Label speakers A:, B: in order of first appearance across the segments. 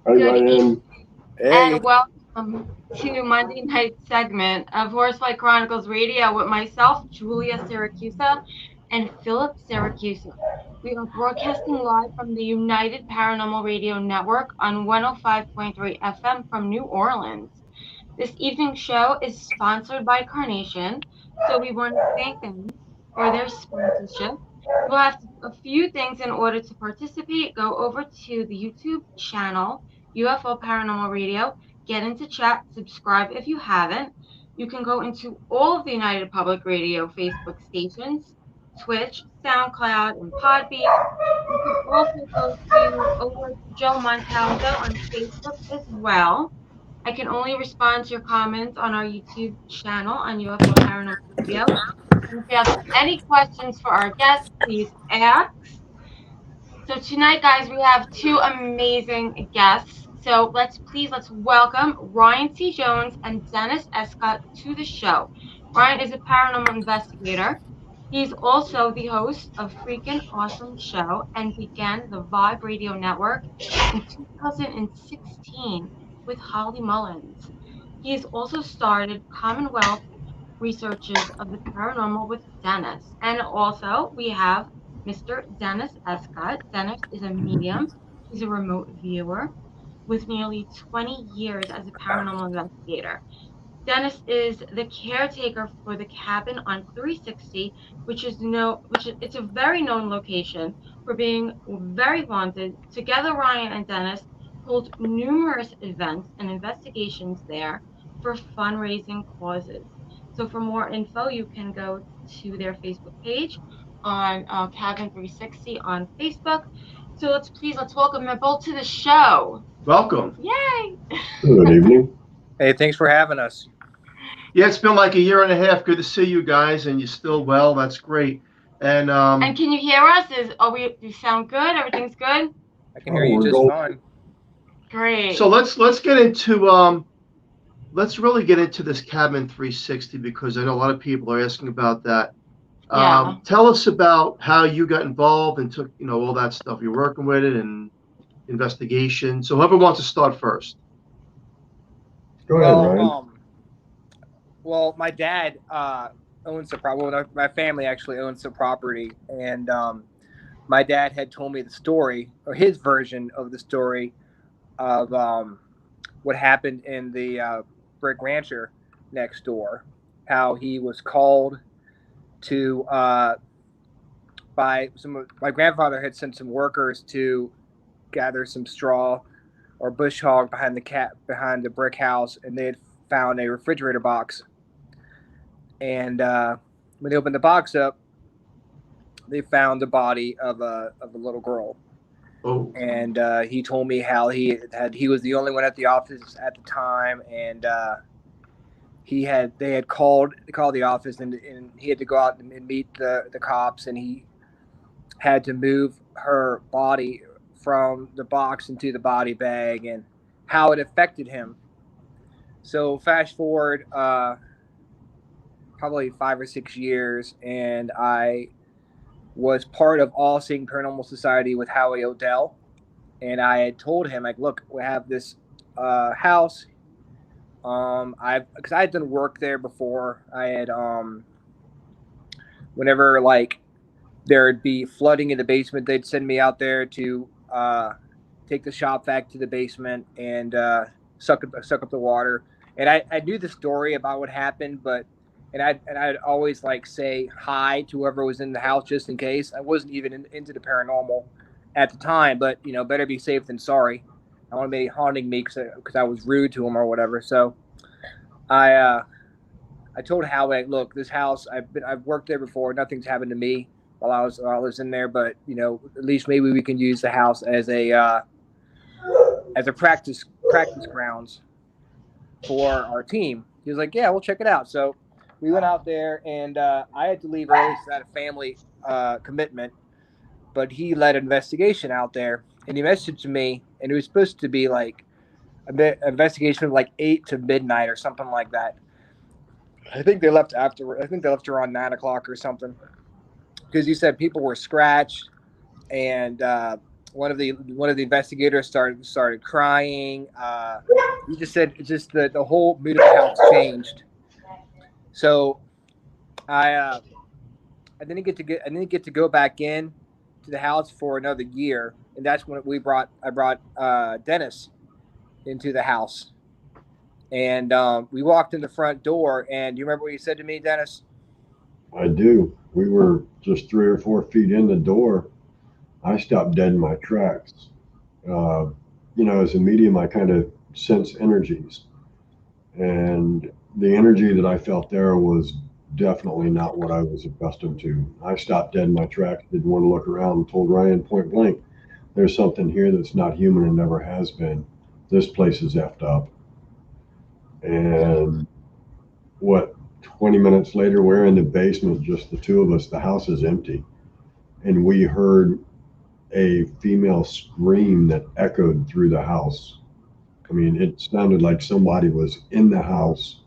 A: Hi,
B: Good
A: Ryan.
B: evening
C: Hey,
B: and welcome to Monday night segment of Horsefly Chronicles Radio with myself, Julia Syracusa, and Philip Syracusa. We are broadcasting live from the United Paranormal Radio Network on 105.3 FM from New Orleans. This evening's show is sponsored by Carnation, so we want to thank them for their sponsorship. You'll have a few things in order to participate. Go over to the YouTube channel, UFO Paranormal Radio, get into chat, subscribe if you haven't. You can go into all of the United Public Radio Facebook stations, Twitch, SoundCloud, and Podbean. You can also go to over to Joe Montalvo on Facebook as well. I can only respond to your comments on our YouTube channel on UFO Paranormal Radio. And if you have any questions for our guests, please ask. So tonight, guys, we have two amazing guests. So let's welcome Ryan C. Jones and Dennis Escott to the show. Ryan is a paranormal investigator. He's also the host of Freakin' Awesome Show and began the Vibe Radio Network in 2016 with Holly Mullins. He has also started Commonwealth Researchers of the Paranormal with Dennis. And also we have Mr. Dennis Escott. Dennis is a medium. He's a remote viewer with nearly 20 years as a paranormal investigator. Dennis is the caretaker for the cabin on 360, it's a very known location for being very haunted. Together, Ryan and Dennis hold numerous events and investigations there for fundraising causes. So, for more info, you can go to their Facebook page on Cabin 360 on Facebook. So let's welcome them both to the show.
A: Welcome.
B: Yay!
A: Good evening.
C: hey, thanks for having us.
A: Yeah, it's been like a year and a half. Good to see you guys, and you're still well. That's great. And
B: And can you hear us? Do you sound good? Everything's good?
C: I can hear you just fine.
B: Great.
A: so let's get into let's really get into this Cabin 360 because I know a lot of people are asking about that.
B: Yeah.
A: Tell us about how you got involved and took all that stuff. You're working with it and investigation. So whoever wants to start first.
D: Go ahead,
C: Well,
D: Ryan.
C: my dad owns the property. Well, my family actually owns the property, and my dad had told me the story, or his version of the story, of what happened in the brick rancher next door. How he was called to by some. My grandfather had sent some workers to gather some straw or bush hog behind the brick house, and they had found a refrigerator box. And when they opened the box up, they found the body of a little girl.
A: Oh,
C: And he told me how he was the only one at the office at the time, and they had called the office, and he had to go out and meet the cops, and he had to move her body from the box into the body bag, and how it affected him. So fast forward probably 5 or 6 years, and I was part of All Seeing Paranormal Society with Howie Odell, and I had told him, like, look, we have this house. Because I had done work there before. I had whenever like there'd be flooding in the basement, they'd send me out there to take the shop vac to the basement and suck up the water. And I knew the story about what happened, but I'd always like say hi to whoever was in the house just in case. I wasn't even into the paranormal at the time, but better be safe than sorry. I want to be haunting me because I was rude to him or whatever. So I I told Howie, look, this house I've worked there before. Nothing's happened to me while I was in there, but at least maybe we can use the house as a practice grounds for our team. He was like, yeah, we'll check it out. So we went out there, and I had to leave early because I had a family commitment. But he led an investigation out there, and he messaged me, and it was supposed to be like an investigation from like 8 to midnight or something like that. I think they left after. I think they left around 9 o'clock or something, because he said people were scratched, and one of the investigators started crying. He just said it's just the whole mood of the house changed. So I didn't get to go back in to the house for another year, and that's when I brought Dennis into the house, and we walked in the front door. And you remember what you said to me, Dennis?
D: I do. We were just 3 or 4 feet in the door. I stopped dead in my tracks. As a medium, I kind of sense energies. And the energy that I felt there was definitely not what I was accustomed to. I stopped dead in my tracks, didn't want to look around, and told Ryan point blank, there's something here that's not human and never has been. This place is effed up. And 20 minutes later, we're in the basement, just the two of us. The house is empty. And we heard a female scream that echoed through the house. I mean, it sounded like somebody was in the house.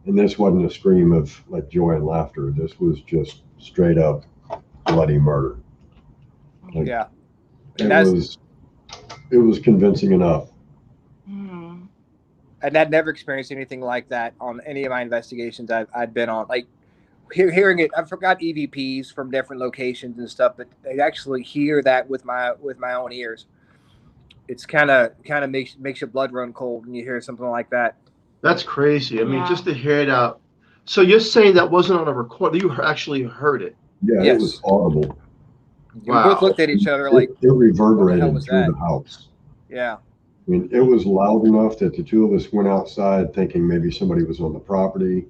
D: And this wasn't a scream of like joy and laughter. This was just straight up bloody murder. Like,
C: Yeah.
D: It was convincing enough.
C: And I'd never experienced anything like that on any of my investigations I'd been on. Like hearing it, I forgot EVPs from different locations and stuff, but I actually hear that with my own ears. It's kind of makes your blood run cold when you hear something like that.
A: That's crazy. I mean, just to hear it out. So you're saying that wasn't on a record? You actually heard it?
D: Yeah,
C: yes.
D: It was audible.
C: Wow. We both looked at each other like
D: it reverberated through the house.
C: Yeah.
D: I mean, it was loud enough that the two of us went outside thinking maybe somebody was on the property.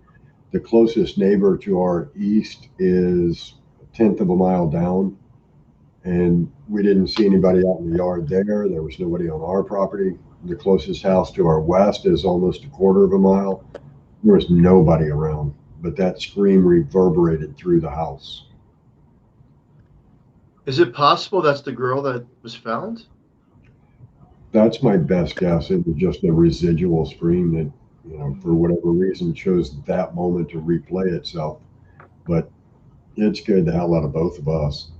D: The closest neighbor to our east is 1/10 of a mile down, and we didn't see anybody out in the yard there. There was nobody on our property. The closest house to our west is almost 1/4 of a mile. There was nobody around, but that scream reverberated through the house.
A: Is it possible that's the girl that was found?
D: That's my best guess. It was just a residual scream that, for whatever reason, chose that moment to replay itself. But it scared the hell out of both of us.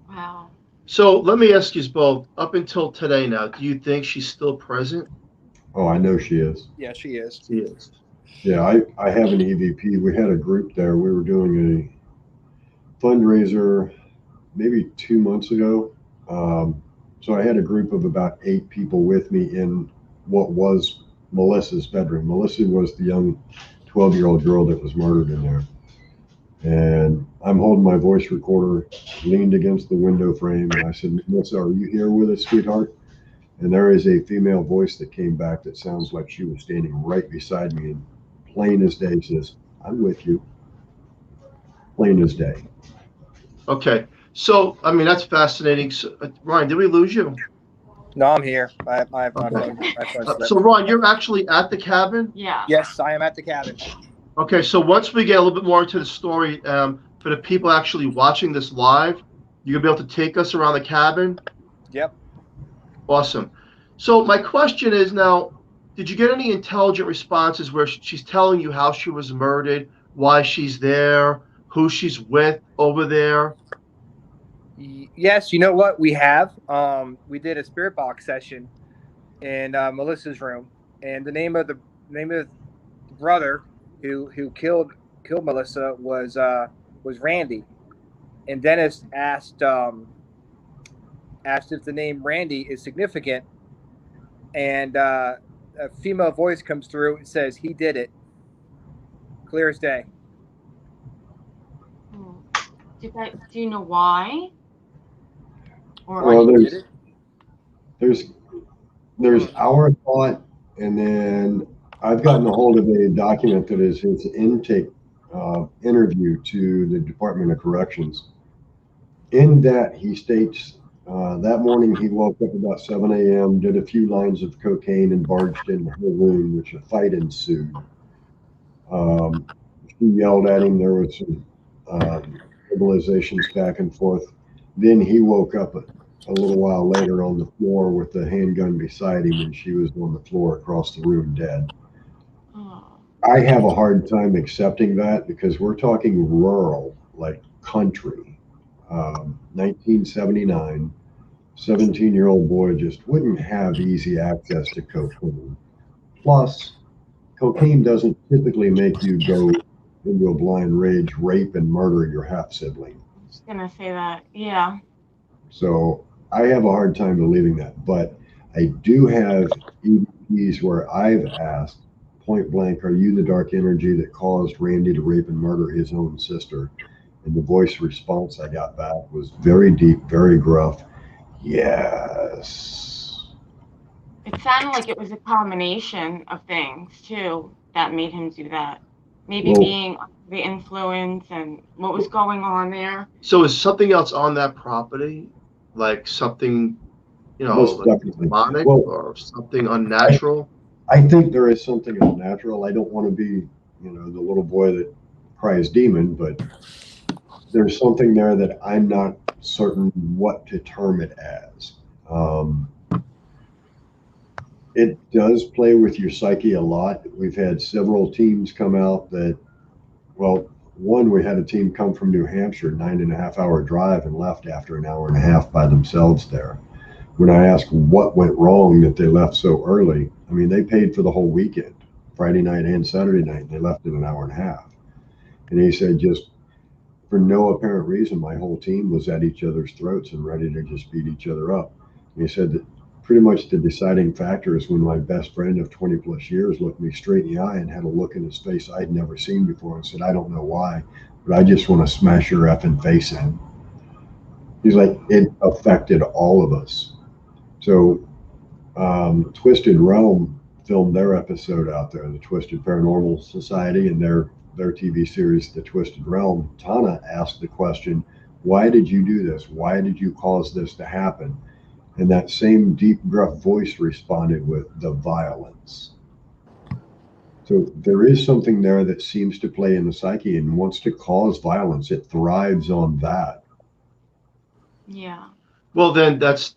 B: Wow.
A: So let me ask you both, up until today now, do you think she's still present?
D: Oh, I know she is.
C: Yeah, she is.
A: She is.
D: Yeah, I have an EVP. We had a group there. We were doing a fundraiser maybe 2 months ago. So I had a group of about 8 people with me in what was Melissa's bedroom. Melissa was the young 12-year-old girl that was murdered in there. And I'm holding my voice recorder, leaned against the window frame, and I said, Melissa, are you here with us, sweetheart? And there is a female voice that came back that sounds like she was standing right beside me, and plain as day says, I'm with you. Plain as day.
A: Okay. So, I mean, that's fascinating. So, Ryan, did we lose you?
C: No, I'm here. My
A: So, Ryan, you're actually at the cabin?
B: Yeah.
C: Yes, I am at the cabin.
A: Okay, so once we get a little bit more into the story, for the people actually watching this live, you're going to be able to take us around the cabin?
C: Yep.
A: Awesome. So my question is now, did you get any intelligent responses where she's telling you how she was murdered, why she's there, who she's with over there?
C: Yes, you know what? We have. We did a spirit box session in Melissa's room, and the name of the brother who killed Melissa was Randy, and Dennis asked if the name Randy is significant, and a female voice comes through and says he did it. Clear as day.
B: Do you know why? Or
D: well, there's our thought, and then I've gotten a hold of a document that is his intake interview to the Department of Corrections. In that, he states that morning he woke up about 7 a.m., did a few lines of cocaine, and barged into her room, which a fight ensued. She yelled at him. There was some verbalizations back and forth. Then he woke up a little while later on the floor with the handgun beside him, and she was on the floor across the room dead. I have a hard time accepting that because we're talking rural, like country. 1979, 17-year-old boy just wouldn't have easy access to cocaine. Plus, cocaine doesn't typically make you go into a blind rage, rape, and murder your half sibling.
B: I was gonna say that. Yeah.
D: So I have a hard time believing that. But I do have EVPs where I've asked point blank, are you the dark energy that caused Randy to rape and murder his own sister? And the voice response I got back was very deep, very gruff. Yes.
B: It sounded like it was a combination of things too that made him do that. Maybe
D: Well,
B: being under the influence and what was going on there.
A: So is something else on that property, like something,
D: most
A: like
D: definitely.
A: demonic
D: Well,
A: or something unnatural?
D: I think there is something unnatural. I don't want to be, the little boy that cries demon, but there's something there that I'm not certain what to term it as. It does play with your psyche a lot. We've had several teams come out that, well, one, we had a team come from New Hampshire, 9.5 hour drive, and left after an hour and a half by themselves there. When I asked what went wrong that they left so early, I mean, they paid for the whole weekend, Friday night and Saturday night, and they left in an hour and a half. And he said, just for no apparent reason, my whole team was at each other's throats and ready to just beat each other up. And he said that pretty much the deciding factor is when my best friend of 20 plus years looked me straight in the eye and had a look in his face I'd never seen before and said, I don't know why, but I just want to smash your effing face in. He's like, it affected all of us. So Twisted Realm filmed their episode out there, the Twisted Paranormal Society, and their TV series, The Twisted Realm. Tana asked the question, why did you do this? Why did you cause this to happen? And that same deep, gruff voice responded with the violence. So there is something there that seems to play in the psyche and wants to cause violence. It thrives on that.
B: Yeah.
A: Well, then that's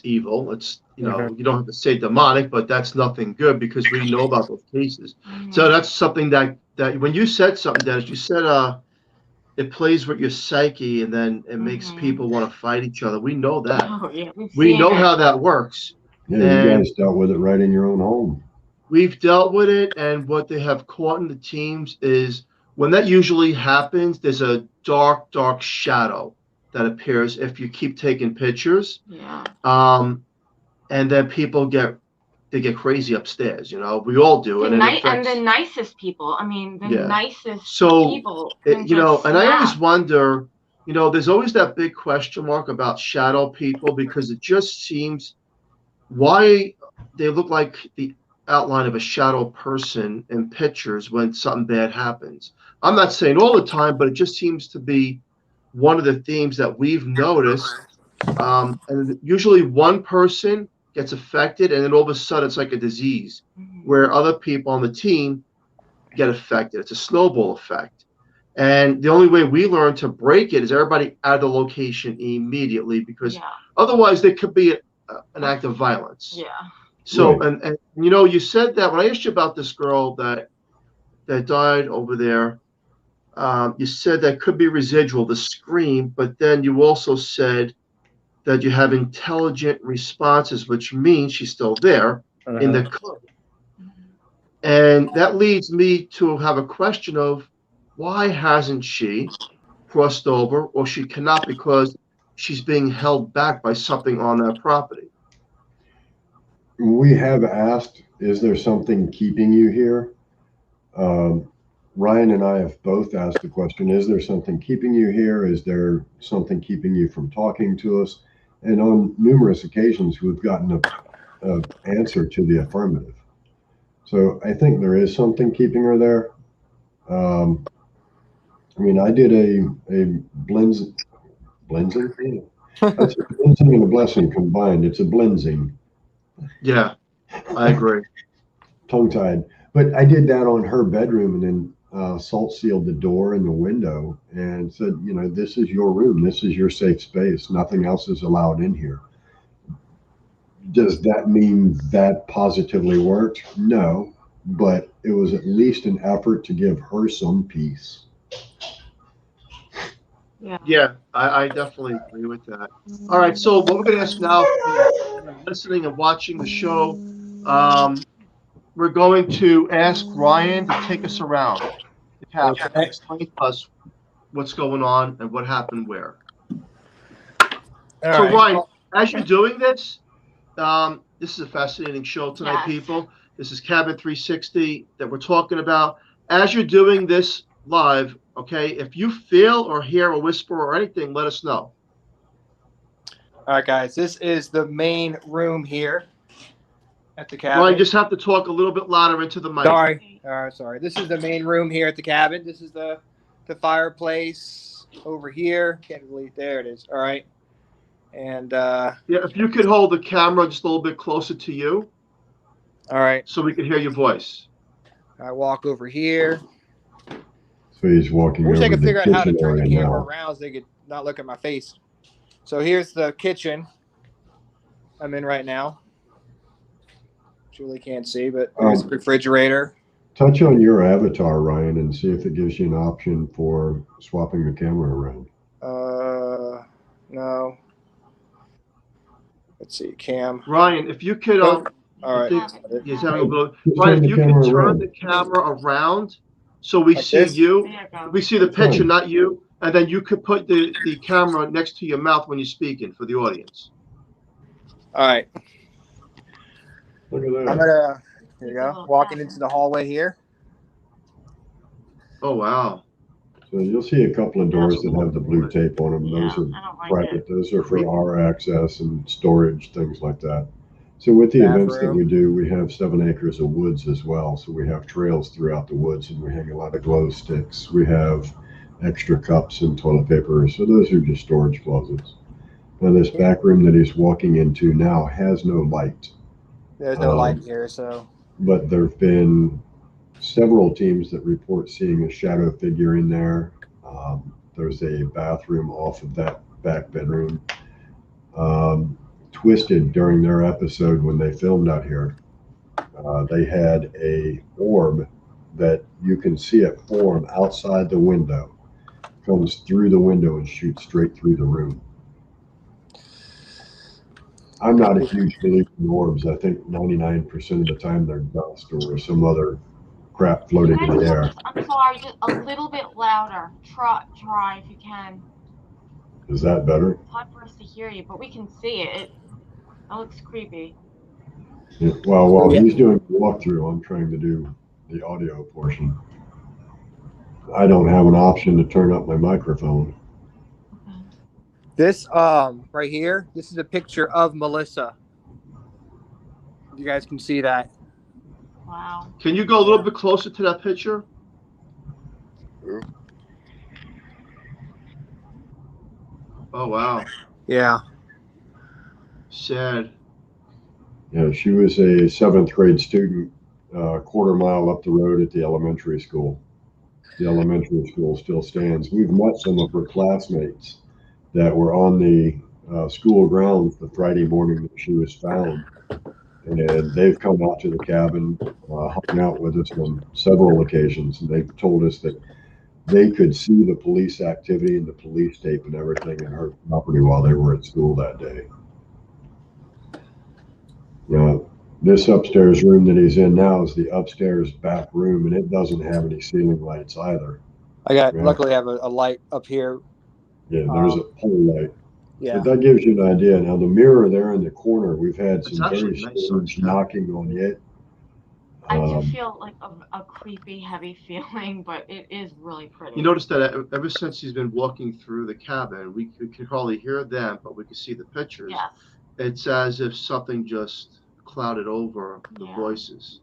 A: evil. It's you don't have to say demonic, but that's nothing good because we know about those cases. So that's something that when you said something, Dennis, you said it plays with your psyche and then it makes people want to fight each other. We know that.
B: Oh yeah.
A: We know how that works.
D: Yeah, you guys dealt with it right in your own home.
A: We've dealt with it, and what they have caught in the teams is when that usually happens, there's a dark, dark shadow that appears if you keep taking pictures.
B: Yeah.
A: And then people get crazy upstairs. We all do.
B: And the nicest people. I mean, the nicest people.
A: And I always wonder, there's always that big question mark about shadow people because it just seems why they look like the outline of a shadow person in pictures when something bad happens. I'm not saying all the time, but it just seems to be one of the themes that we've noticed. And usually one person gets affected and then all of a sudden it's like a disease where other people on the team get affected. It's a snowball effect. And the only way we learn to break it is everybody out of the location immediately because otherwise there could be an act of violence.
B: Yeah.
A: So, and you said that when I asked you about this girl that died over there, you said that could be residual, the scream, but then you also said that you have intelligent responses, which means she's still there in the club. And that leads me to have a question of why hasn't she crossed over, or she cannot because she's being held back by something on that property?
D: We have asked, is there something keeping you here? Ryan and I have both asked the question, is there something keeping you here? Is there something keeping you from talking to us? And on numerous occasions, we've gotten an answer to the affirmative. So I think there is something keeping her there. I did a blensing. That's a blensing and a blessing combined. It's a blensing.
A: Yeah, I agree.
D: Tongue-tied. But I did that on her bedroom and then salt sealed the door and the window and said, this is your room. This is your safe space. Nothing else is allowed in here. Does that mean that positively worked? No, but it was at least an effort to give her some peace.
A: Yeah, I definitely agree with that. All right, so what we're going to ask now, for listening and watching the show, we're going to ask Ryan to take us around the cabin and
C: Okay.
A: explain to us what's going on and what happened where.
C: All
A: So,
C: right.
A: Ryan, as you're doing this, this is a fascinating show tonight,
B: Yes.
A: people. This is Cabin 360 that we're talking about. As you're doing this live, okay, if you feel or hear a whisper or anything, let us know.
C: All right, guys. This is the main room here at the cabin.
A: Ryan, you just have to talk a little bit louder into the mic.
C: Sorry. All right, sorry. This is the main room here at the cabin. This is the fireplace over here. Can't really. There it is. All right. And
A: Yeah, if you could hold the camera just a little bit closer to you,
C: all right.
A: so we could hear your voice.
C: I walk over here.
D: So he's walking
C: I wish
D: over
C: I could
D: the
C: figure out how to
D: kitchen
C: turn the
D: area
C: camera
D: now.
C: around so they could not look at my face. So here's the kitchen I'm in right now. Julie can't see, but there's the refrigerator.
D: Touch on your avatar, Ryan, and see if it gives you an option for swapping the camera around.
C: No. Let's see, cam.
A: Ryan, if you could,
C: All right.
A: he's having a little.
D: Just
A: Ryan,
D: turn
A: if
D: the
A: you could
D: camera
A: turn
D: around.
A: the camera around so we
C: Like
A: see
C: this?
A: you,
B: There you go.
A: we see the picture,
D: Fine.
A: not you, and then you could put the camera next to your mouth when you're speaking for the audience.
C: All right.
D: Look at
C: I'm
D: that.
C: gonna. Here you go. Walking into the hallway here.
A: Oh, wow.
D: So you'll see a couple of doors that have the blue tape on them.
B: Yeah,
D: Those
B: I don't like
D: are
B: it.
D: private. Those are for our access and storage, things like that. So with the events that
C: Bathroom.
D: we do, we have 7 acres of woods as well. So we have trails throughout the woods, and we hang a lot of glow sticks. We have extra cups and toilet paper. So those are just storage closets. Now this back room that he's walking into now has no light,
C: There's no light here, so.
D: but there've been several teams that report seeing a shadow figure in there. There's a bathroom off of that back bedroom. Twisted during their episode when they filmed out here, they had a orb that you can see it form outside the window, comes through the window and shoots straight through the room. I'm not a huge believer in orbs. I think 99% of the time they're dust or some other crap floating in the air.
B: I'm sorry, just a little bit louder. Try if you can.
D: Is that better?
B: It's hard for us to hear you, but we can see it. That looks creepy.
D: Yeah, well, while he's doing the walkthrough, I'm trying to do the audio portion. I don't have an option to turn up my microphone.
C: This right here, this is a picture of Melissa. You guys can see that.
B: Wow.
A: Can you go a little bit closer to that picture? Oh, wow.
C: Yeah.
A: Sad.
D: Yeah, she was a 7th grade student, a quarter mile up the road at the elementary school. The elementary school still stands. We've met some of her classmates that were on the school grounds the Friday morning that she was found. And they've come out to the cabin, hung out with us on several occasions. And they've told us that they could see the police activity and the police tape and everything in her property while they were at school that day. This upstairs room that he's in now is the upstairs back room, and it doesn't have any ceiling lights either.
C: Luckily I have a light up here.
D: Yeah, there's a pole light.
C: Yeah.
D: But that gives you an idea. Now the mirror there in the corner, we've had
A: It's
D: some very
A: actually nice
D: strange
A: size.
D: knocking on it.
B: I do feel like a creepy, heavy feeling, but it is really pretty.
A: You notice that ever since he's been walking through the cabin, we can hardly hear them, but we can see the pictures.
B: Yes.
A: It's as if something just clouded over the
B: Yeah.
A: voices.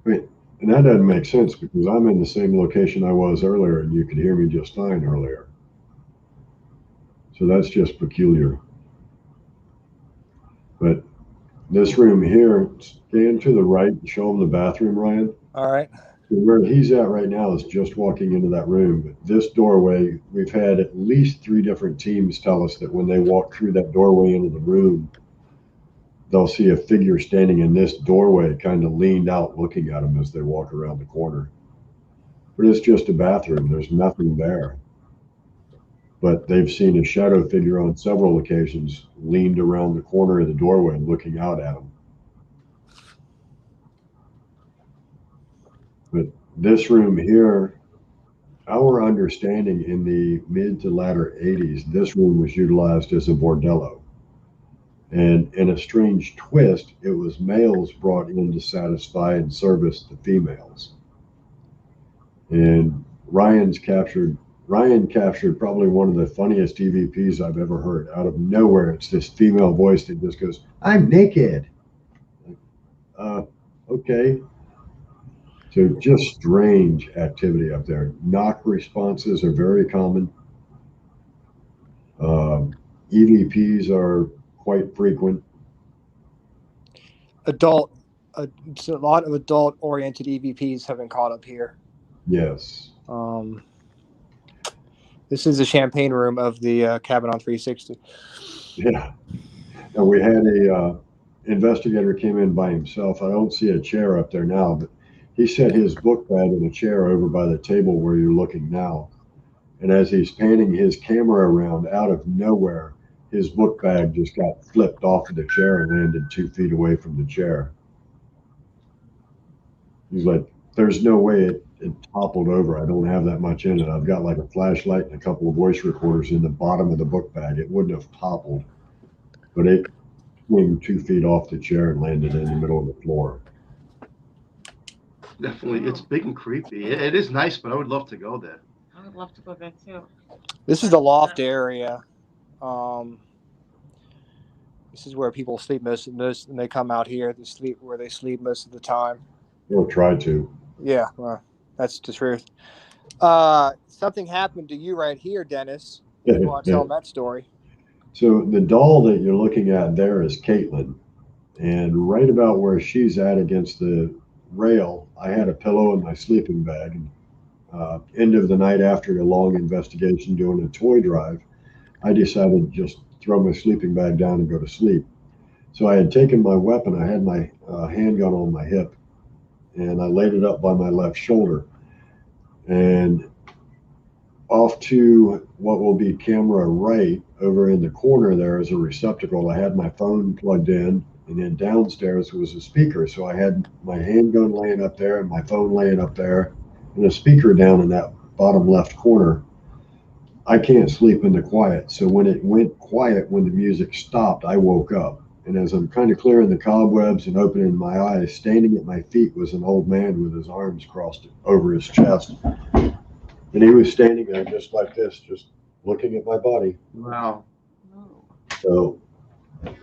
D: And that doesn't make sense because I'm in the same location I was earlier, and you could hear me just fine earlier. So that's just peculiar. But this room here, stand to the right and show him the bathroom, Ryan.
C: All right.
D: So where he's at right now is just walking into that room. But this doorway, we've had at least 3 different teams tell us that when they walk through that doorway into the room, they'll see a figure standing in this doorway, kind of leaned out looking at them as they walk around the corner. But it's just a bathroom. There's nothing there. but they've seen a shadow figure on several occasions leaned around the corner of the doorway looking out at them. But this room here, our understanding in the mid to latter 80s, this room was utilized as a bordello. And in a strange twist, it was males brought in to satisfy and service the females. And Ryan captured probably one of the funniest EVPs I've ever heard. Out of nowhere, it's this female voice that just goes, "I'm naked." Okay. So just strange activity up there. Knock responses are very common. EVPs are quite frequent.
C: So a lot of adult-oriented EVPs have been caught up here.
D: Yes.
C: This is the champagne room of the cabin on 360.
D: Yeah. And we had a investigator came in by himself. I don't see a chair up there now, but he set his book bag in a chair over by the table where you're looking now. And as he's panning his camera around, out of nowhere, his book bag just got flipped off of the chair and landed 2 feet away from the chair. He's like, "There's no way it toppled over. I don't have that much in it. I've got like a flashlight and a couple of voice recorders in the bottom of the book bag. It wouldn't have toppled, but it came 2 feet off the chair and landed in the middle of the floor."
A: Definitely, it's big and creepy. It is nice, but I would love to go there.
B: I would love to go there too.
C: This is the loft area. This is where people sleep most, and they come out here to sleep where they sleep most of the time.
D: Or try to.
C: Yeah, well, that's the truth. Something happened to you right here, Dennis. You want to tell them that story?
D: So the doll that you're looking at there is Caitlin. And right about where she's at against the rail, I had a pillow in my sleeping bag. End of the night, after a long investigation doing a toy drive, I decided to just throw my sleeping bag down and go to sleep. So I had taken my weapon. I had my handgun on my hip, and I laid it up by my left shoulder. And off to what will be camera right, over in the corner there is a receptacle. I had my phone plugged in, and then downstairs was a speaker. So I had my handgun laying up there and my phone laying up there, and a speaker down in that bottom left corner. I can't sleep in the quiet. So when it went quiet, when the music stopped, I woke up. And as I'm kind of clearing the cobwebs and opening my eyes, standing at my feet was an old man with his arms crossed over his chest. And he was standing there just like this, just looking at my body.
A: Wow.
D: So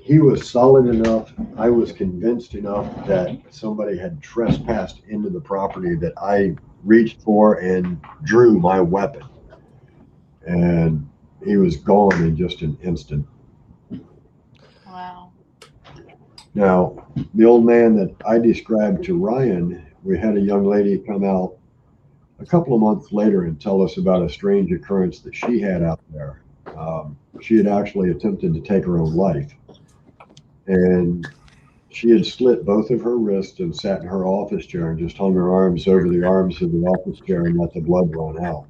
D: he was solid enough. I was convinced enough that somebody had trespassed into the property that I reached for and drew my weapon. And he was gone in just an instant.
B: Wow.
D: Now, the old man that I described to Ryan, we had a young lady come out a couple of months later and tell us about a strange occurrence that she had out there. She had actually attempted to take her own life. And she had slit both of her wrists and sat in her office chair and just hung her arms over the arms of the office chair and let the blood run out.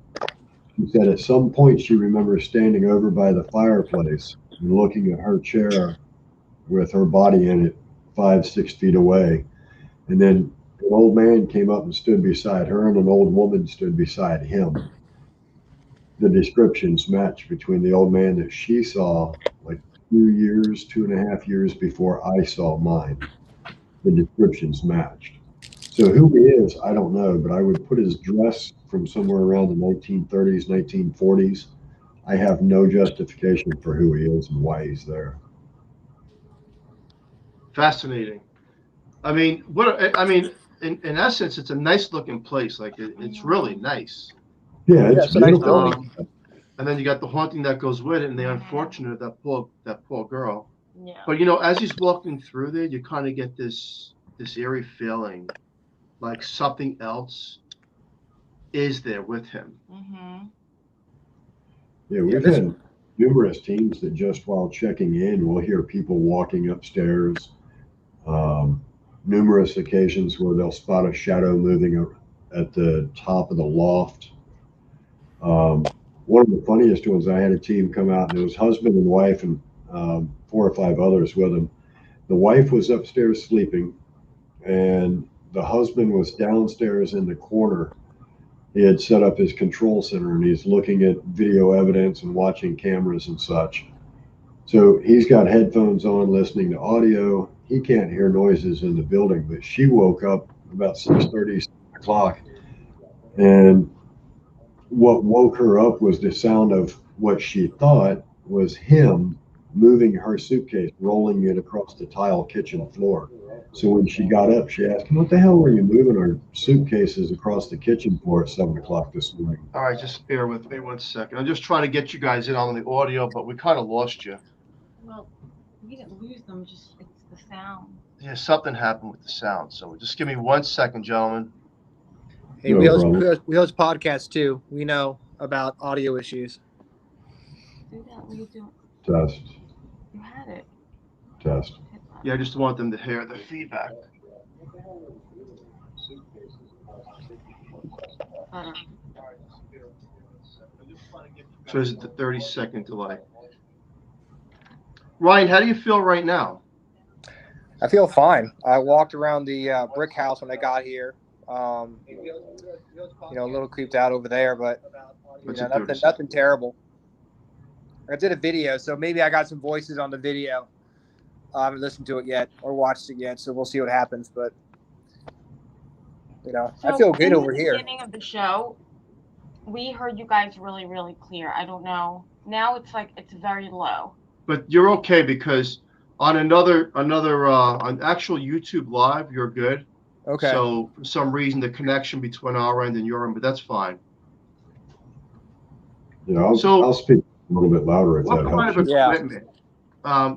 D: She said at some point she remembers standing over by the fireplace and looking at her chair with her body in it 5-6 feet away. And then an old man came up and stood beside her, and an old woman stood beside him. The descriptions match between the old man that she saw like 2.5 years before I saw mine. The descriptions matched. So who he is, I don't know, but I would put his dress from somewhere around the 1930s, 1940s. I have no justification for who he is and why he's there.
A: Fascinating. I mean, in essence, it's a nice looking place. Like it's really nice.
D: Yeah, it's
C: a nice
D: beautiful.
C: building.
A: And then you got the haunting that goes with it, and the unfortunate of that poor girl.
B: Yeah.
A: But as he's walking through there, you kind of get this eerie feeling, like something else is there with him.
B: Mm-hmm.
D: Yeah, we've had numerous teams that just while checking in, we'll hear people walking upstairs. Numerous occasions where they'll spot a shadow moving at the top of the loft. one of the funniest ones, I had a team come out, and it was husband and wife and 4 or 5 others with them. The wife was upstairs sleeping, and the husband was downstairs in the corner. He had set up his control center, and he's looking at video evidence and watching cameras and such. So he's got headphones on, listening to audio. He can't hear noises in the building, but she woke up about 6:30, 7 o'clock, and what woke her up was the sound of what she thought was him moving her suitcase, rolling it across the tile kitchen floor. So when she got up, she asked him, "What the hell were you moving our suitcases across the kitchen floor at 7 o'clock this morning?"
A: All right, just bear with me 1 second. I'm just trying to get you guys in on the audio, but we kind of lost you.
B: Well, we didn't lose them, just it's the sound.
A: Yeah, something happened with the sound. So just give me 1 second, gentlemen.
C: Hey,
D: No problem.
C: we host podcasts too. We know about audio issues.
B: Do that when you do.
D: Test,
B: You had it.
D: test.
B: Hit that.
A: Yeah, I just want them to hear the feedback.
B: Better.
A: So there's the 30-second delay. Ryan, how do you feel right now?
C: I feel fine. I walked around the brick house when I got here. A little creeped out over there, but nothing terrible. I did a video, so maybe I got some voices on the video. I haven't listened to it yet or watched it yet, so we'll see what happens. But I feel good over here.
B: At the beginning of the show, we heard you guys really, really clear. I don't know. Now it's like it's very low.
A: But you're okay because on on actual YouTube Live, you're good.
C: Okay.
A: So for some reason, the connection between our end and your end, but that's fine.
D: I'll speak a little bit louder if
A: What
D: that
A: kind
D: helps
A: of
D: you.
A: equipment?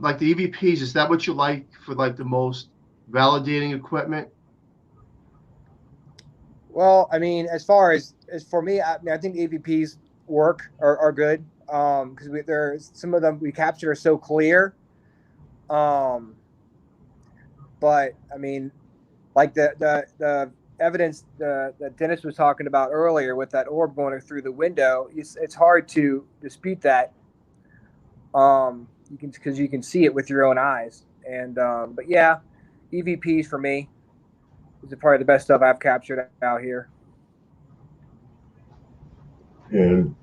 A: Like the EVPs, is that what you like for like the most validating equipment?
C: Well, I mean, as far as for me, I think the EVPs are good because there's some of them we captured are so clear. But I mean, like the evidence that Dennis was talking about earlier with that orb going through the window, it's hard to dispute that. Because you can see it with your own eyes. And but yeah, EVPs for me is probably the best stuff I've captured out here.
D: And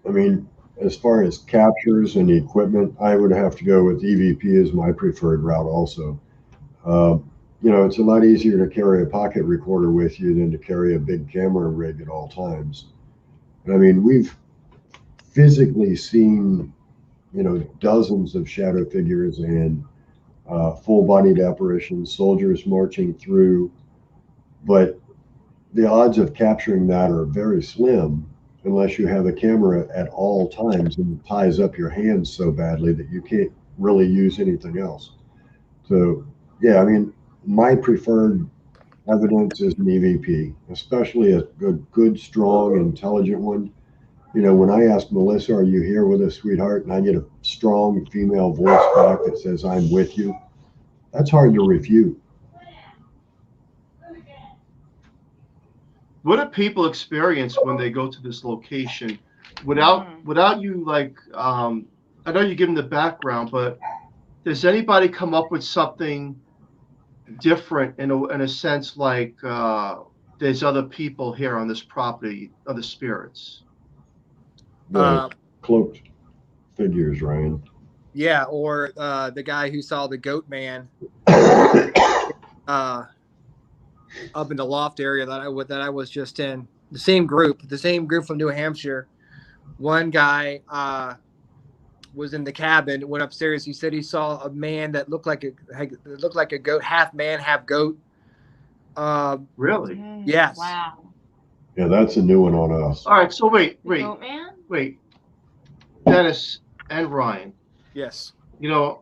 D: I mean, as far as captures and equipment, I would have to go with EVP as my preferred route also. It's a lot easier to carry a pocket recorder with you than to carry a big camera rig at all times. And I mean, we've physically seen, dozens of shadow figures and full-bodied apparitions, soldiers marching through, but the odds of capturing that are very slim unless you have a camera at all times and it ties up your hands so badly that you can't really use anything else. So, yeah, I mean, my preferred evidence is an EVP, especially a good, strong, intelligent one. When I ask Melissa, "Are you here with us, sweetheart?" and I get a strong female voice back that says, "I'm with you," that's hard to refute.
A: What do people experience when they go to this location without you like? I know you give them the background, but does anybody come up with something different in a sense like there's other people here on this property, other spirits?
D: The cloaked figures, Ryan.
C: Yeah, or the guy who saw the goat man up in the loft area that I was just in. The same group from New Hampshire. One guy was in the cabin, went upstairs. He said he saw a man that looked like a goat, half man, half goat.
A: Really?
C: Yes.
B: Wow.
D: Yeah, that's a new one on us.
A: All right. So wait,
B: Goat man?
A: Dennis and Ryan.
C: Yes.
A: You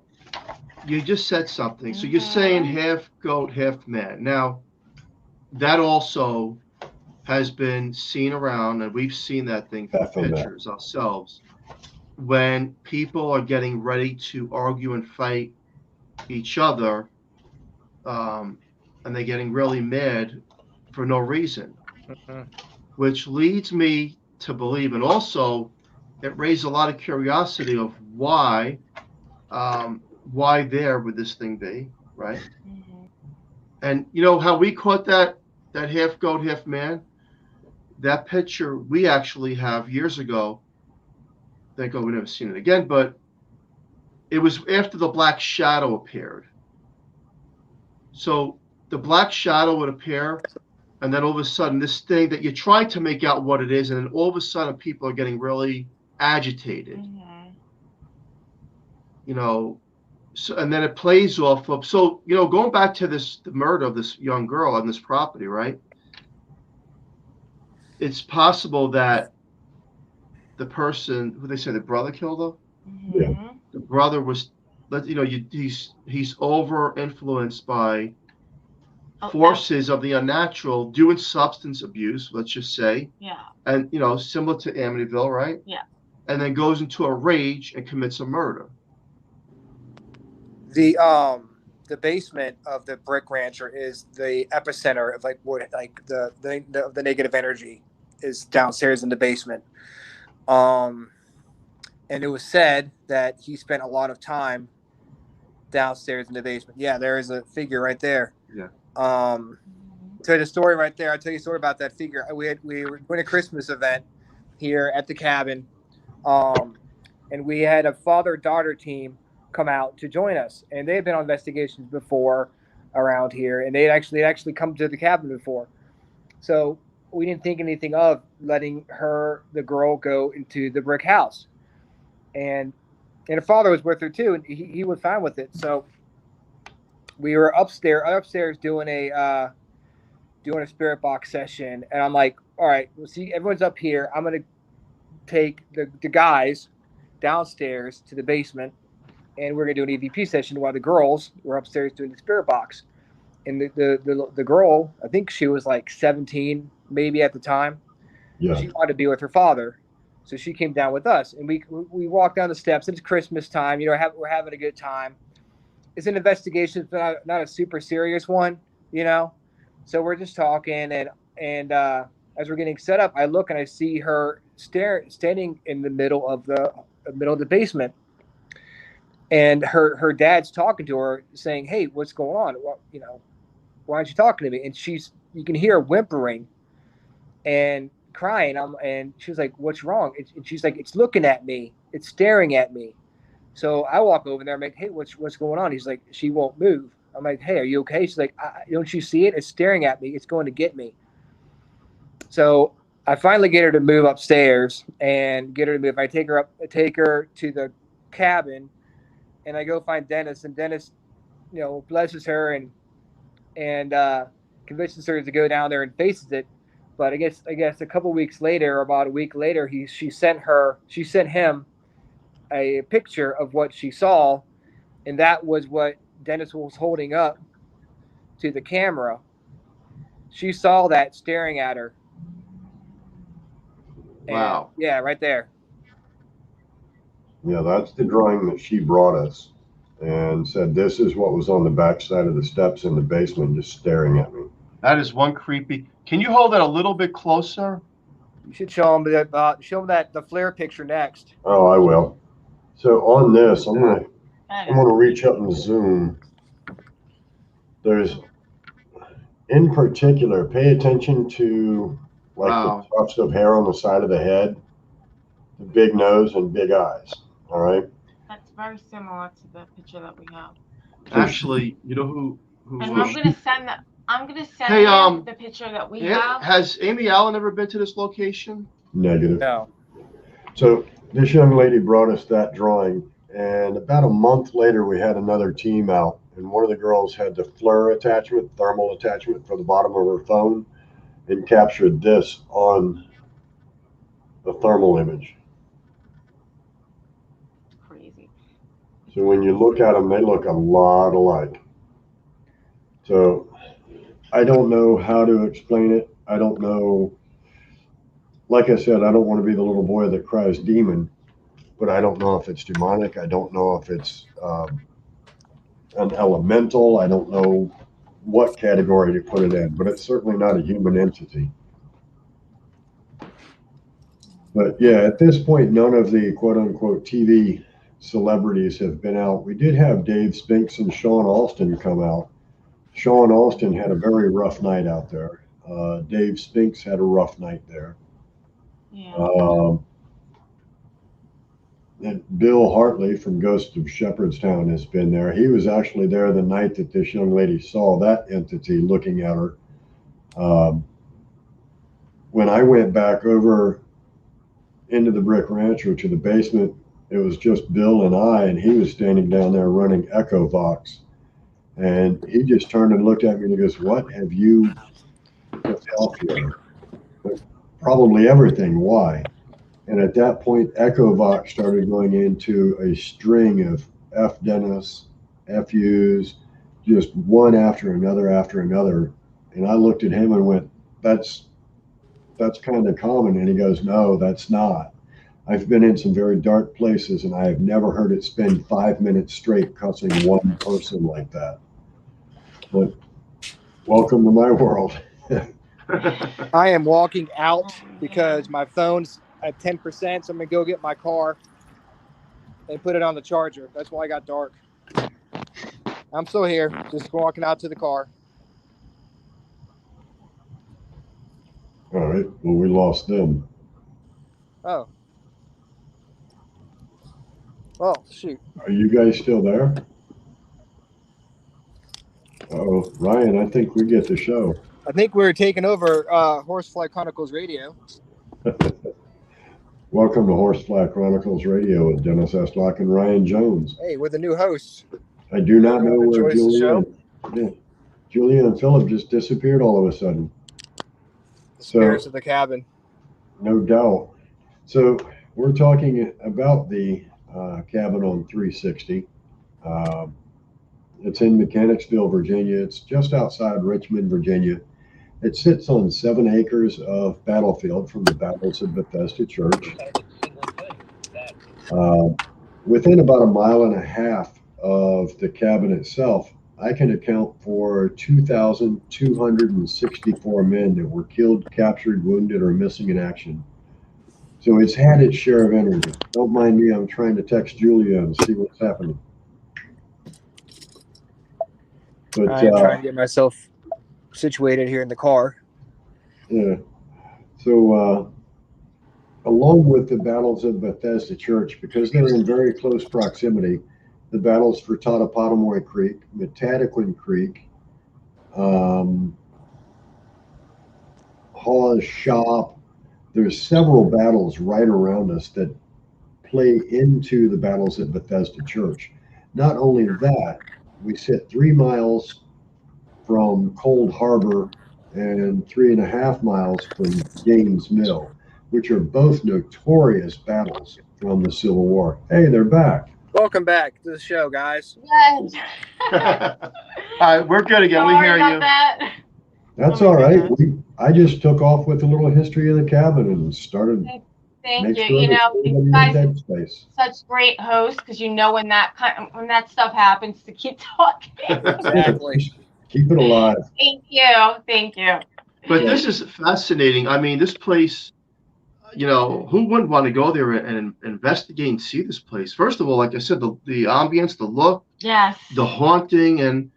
A: just said something. So you're saying half goat, half man. Now, that also has been seen around, and we've seen that thing from pictures ourselves. When people are getting ready to argue and fight each other, and they're getting really mad for no reason, which leads me to believe, and also it raised a lot of curiosity of why there would this thing be, right?
B: Mhm.
A: And you know how we caught that half goat, half man? That picture we actually have years ago. Thank God we never seen it again, but it was after the black shadow appeared. So the black shadow would appear, and then all of a sudden, this thing that you're trying to make out what it is, and then all of a sudden, people are getting really agitated.
B: Mhm.
A: You know, so and then it plays off of. So you know, going back to the murder of this young girl on this property, right? It's possible that the person who they say the brother killed her.
B: Mhm.
A: The brother was, you know, he's over influenced by
B: Oh,
A: forces of the unnatural, doing substance abuse, let's just say,
B: yeah.
A: and you know, similar to Amityville, right?
B: Yeah.
A: And then goes into a rage and commits a murder.
C: The basement of the brick rancher is the epicenter of like what like the negative energy is downstairs in the basement. Um, and it was said that he spent a lot of time downstairs in the basement. Yeah, there is a figure right there.
A: Yeah.
C: Tell you the story right there. I'll tell you a story about that figure. We were doing a Christmas event here at the cabin, and we had a father-daughter team come out to join us, and they had been on investigations before around here, and they'd actually come to the cabin before. So we didn't think anything of letting the girl, go into the brick house, and her father was with her too, and he was fine with it. So we were upstairs doing a spirit box session, and I'm like, all right, we'll see, everyone's up here. I'm gonna take the guys downstairs to the basement, and we're gonna do an EVP session while the girls were upstairs doing the spirit box. And the girl, I think she was like 17 maybe at the time.
D: Yeah.
C: She wanted to be with her father, so she came down with us, and we walked down the steps. It's Christmas time, you know, we're having a good time. It's an investigation, but not a super serious one, you know. So we're just talking, and as we're getting set up, I look and I see her standing in the middle of the basement, and her dad's talking to her, saying, "Hey, what's going on? Well, you know, why aren't you talking to me?" And you can hear her whimpering and crying. And she was like, "What's wrong?" And she's like, "It's looking at me. It's staring at me." So I walk over there. I'm like, "Hey, what's going on?" He's like, "She won't move." I'm like, "Hey, are you okay?" She's like, "Don't you see it? It's staring at me. It's going to get me." So I finally get her to move upstairs and get her to move. I take her to the cabin, and I go find Dennis. And Dennis, you know, blesses her and convinces her to go down there and faces it. But I guess a couple weeks later, or about a week later, she sent him a picture of what she saw, and that was what Dennis was holding up to the camera. She saw that staring at her.
A: Wow.
C: And, yeah, right there.
D: Yeah, that's the drawing that she brought us and said, this is what was on the backside of the steps in the basement, just staring at me.
A: That is one creepy. Can you hold that a little bit closer?
C: You should show him the flare picture next.
D: Oh, I will. So on this, I'm gonna reach up and zoom. There's, in particular, pay attention to like
A: Wow.
D: the tufts of hair on the side of the head, the big nose and big eyes. All right.
B: That's very similar to the picture that we have.
A: Actually, you know who
B: And I'm gonna send that.
A: Hey,
B: him the picture that we have.
A: Has Amy Allen ever been to this location?
D: Negative.
C: No.
D: So this young lady brought us that drawing, and about a month later, we had another team out, and one of the girls had the thermal attachment for the bottom of her phone, and captured this on the thermal image.
B: Crazy.
D: So when you look at them, they look a lot alike. So I don't know how to explain it. I don't know. Like I said, I don't want to be the little boy that cries demon, but I don't know if it's demonic. I don't know if it's an elemental. I don't know what category to put it in, but it's certainly not a human entity. But yeah, at this point, none of the quote unquote TV celebrities have been out. We did have Dave Spinks and Sean Alston come out. Sean Alston had a very rough night out there. Dave Spinks had a rough night there.
B: Yeah.
D: And Bill Hartley from Ghost of Shepherdstown has been there. He was actually there the night that this young lady saw that entity looking at her. When I went back over into the Brick Rancher to the basement, it was just Bill and I, and he was standing down there running Echo Vox. And he just turned and looked at me and he goes, "What have you put off here?" Probably everything. Why? And at that point, Echo Vox started going into a string of F Dennis, FUs, just one after another after another. And I looked at him and went, that's kind of common. And he goes, "No, that's not. I've been in some very dark places and I have never heard it spend 5 minutes straight cussing one person like that." But welcome to my world.
C: I am walking out because my phone's at 10%, so I'm gonna go get my car and put it on the charger. That's why I got dark. I'm still here, just walking out to the car.
D: All right. Well, we lost them.
C: Oh. Oh, shoot.
D: Are you guys still there? Oh, Ryan, I think we get the show.
C: I think we're taking over Horsefly Chronicles Radio.
D: Welcome to Horsefly Chronicles Radio with Dennis Estlock and Ryan Jones.
C: Hey, we're the new hosts.
D: I do not know where
C: Enjoys the
D: Julia and Philip just disappeared all of a sudden.
C: The spirits of the cabin.
D: No doubt. So we're talking about the cabin on 360. It's in Mechanicsville, Virginia. It's just outside Richmond, Virginia. It sits on 7 acres of battlefield from the battles of Bethesda Church. Within about 1.5 miles of the cabin itself, I can account for 2,264 men that were killed, captured, wounded, or missing in action. So it's had its share of energy. Don't mind me, I'm trying to text Julia and see what's happening. But
C: I'm trying to get myself situated here in the car.
D: Yeah. So along with the battles of Bethesda Church, because they're in very close proximity, the battles for Totopotomoy Creek, Metadequin Creek, Hawes Shop, there's several battles right around us that play into the battles at Bethesda Church. Not only that, we sit 3 miles from Cold Harbor and 3.5 miles from Gaines Mill, which are both notorious battles from the Civil War. Hey, they're back.
C: Welcome back to the show, guys.
B: Yes.
A: All right, we're good again. We hear you.
D: That's
B: Oh
D: all
B: my
D: right.
B: goodness.
D: I just took off with a little history of the cabin and started.
B: Thank you.
D: Sure
B: You know, you guys are
D: space.
B: such great hosts because you know when that stuff happens to keep talking.
C: Exactly.
D: Keep it alive.
B: Thank you. Thank you.
A: But this is fascinating. I mean, this place, you know, who wouldn't want to go there and investigate and see this place? First of all, like I said, the ambience, the look,
B: Yes.
A: the haunting, and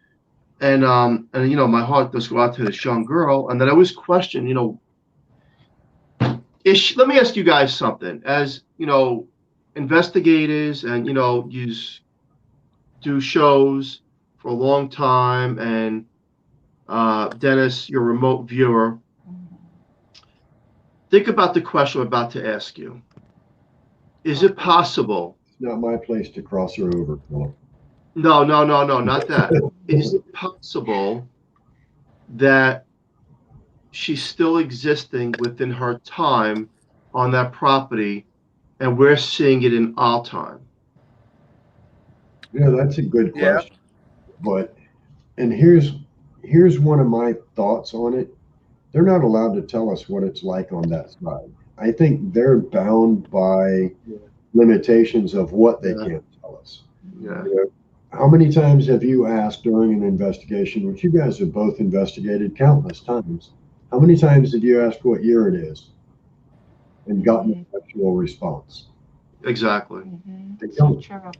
A: you know, my heart does go out to this young girl. And then I always question, you know, let me ask you guys something. As you know, investigators, and you know, you do shows for a long time, and Dennis, you're a remote viewer. Think about the question I'm about to ask you. Is it possible?
D: It's not my place to cross her over. Philip.
A: No, not that. Is it possible that she's still existing within her time on that property, and we're seeing it in our time?
D: Yeah, that's a good
C: Yeah.
D: question. And here's one of my thoughts on it. They're not allowed to tell us what it's like on that side. I think they're bound by limitations of what they can't tell us.
A: Yeah.
D: You know, how many times have you asked during an investigation, which you guys have both investigated countless times, how many times did you ask what year it is? and gotten an actual response.
A: Exactly.
D: They
B: So
D: don't.
B: true.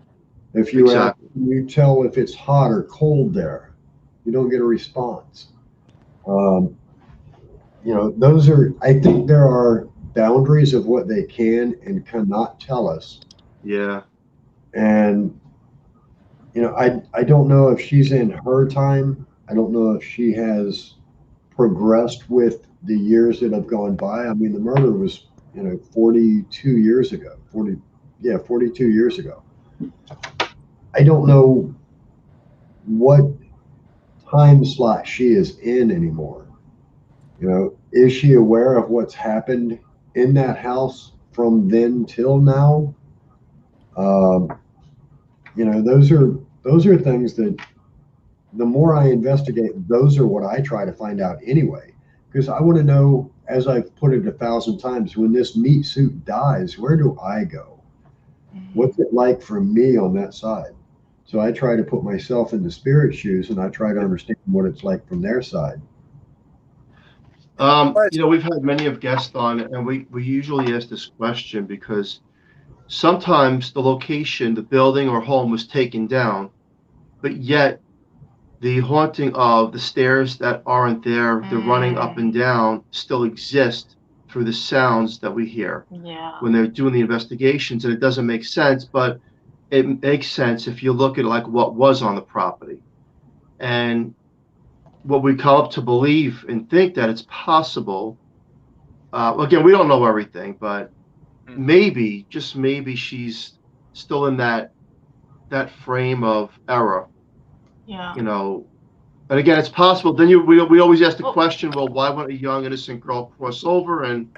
D: If you ask,
A: Exactly.
D: can you tell if it's hot or cold there? You don't get a response. Um, I think there are boundaries of what they can and cannot tell us.
A: Yeah.
D: And, I don't know if she's in her time. I don't know if she has progressed with the years that have gone by. I mean, the murder was, 42 years ago, 42 years ago. I don't know what time slot she is in anymore. Is she aware of what's happened in that house from then till now? Um, those are things that the more I investigate, those are what I try to find out anyway. Because I want to know, as I've put it 1,000 times, when this meat suit dies, where do I go? What's it like for me on that side? So I try to put myself in the spirit shoes and I try to understand what it's like from their side.
A: We've had many of guests on, and we usually ask this question because sometimes the location, the building or home was taken down, but yet the haunting of the stairs that aren't there, the running up and down, still exist through the sounds that we hear
B: Yeah.
A: when they're doing the investigations. And it doesn't make sense, but it makes sense if you look at like what was on the property. And what we come up to believe and think that it's possible. Again, we don't know everything, but maybe, just maybe, she's still in that frame of error,
B: Yeah.
A: And again, it's possible. Then we always ask the question, well, why wouldn't a young innocent girl cross over and